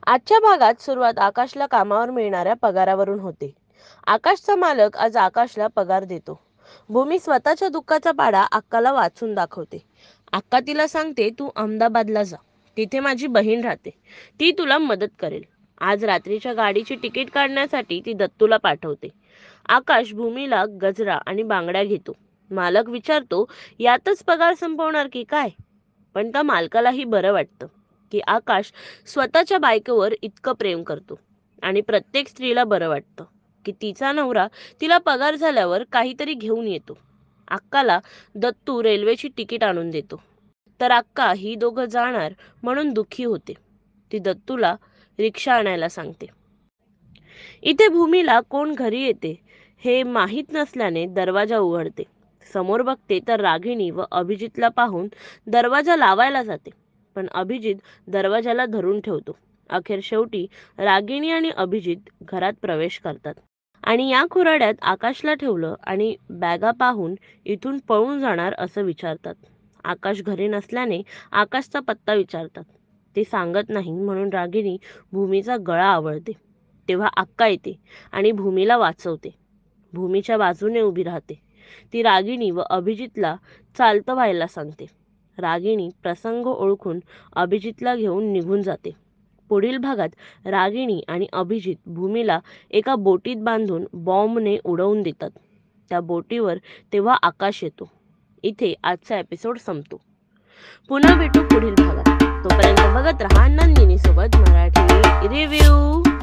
आजच्या भागात सुरुवात आकाशला कामावर मिळणाऱ्या पगारावरून होते. आकाशचा मालक आज आकाशला पगार देतो. भूमी स्वतःच्या दुःखाचा पाडा अक्काला वाचून दाखवते. अक्का तिला सांगते, तू अहमदाबादला जा, तिथे माझी बहीण राहते, ती तुला मदत करेल. आज रात्रीच्या गाडीची तिकीट काढण्यासाठी ती दत्तूला पाठवते. आकाश भूमीला गजरा आणि बांगड्या घेतो. मालक विचारतो, यातच पगार संपवणार की काय? पण त्या मालकालाही बरं वाटतं की आकाश स्वतःच्या बायकोवर इतकं प्रेम करतो. आणि प्रत्येक स्त्रीला बरं वाटतं की तिचा नवरा तिला पगार झाल्यावर काहीतरी घेऊन येतो. अक्काला दत्तू रेल्वेची तिकीट आणून देतो, तर अक्का ही दोघं जाणार म्हणून दुःखी होते. ती दत्तूला रिक्षा आणायला सांगते. इथे भूमीला कोण घरी येते हे माहीत नसल्याने दरवाजा उघडते. समोर बघते तर रागिणी व अभिजितला पाहून दरवाजा लावायला जाते, पण अभिजित दरवाजाला धरून ठेवतो. अखेर शेवटी रागिणी आणि अभिजित घरात प्रवेश करतात आणि या खुराड्यात आकाशला ठेवलं आणि बॅगा पाहून इथून पळून जाणार असं विचारतात. आकाश घरी नसल्याने आकाशचा पत्ता विचारतात. ते सांगत नाही म्हणून रागिणी भूमीचा गळा आवळते. तेव्हा अक्का येते आणि भूमीला वाचवते. भूमीच्या बाजूने उभी राहते. ती रागिणी व अभिजितला चालतं व्हायला सांगते. रागिणी प्रसंग ओळखून अभिजितला घेऊन निघून जाते. पुढील भागात रागिणी आणि अभिजित भूमीला एका बोटीत बांधून बॉम्बने उडवून देतात. त्या बोटीवर तेव्हा आकाश येतो. इथे आजचा एपिसोड संपतो. पुन्हा भेटू पुढील भागात. तोपर्यंत बघत रहा नंदिनी सोबत मराठी रिव्ह्यू.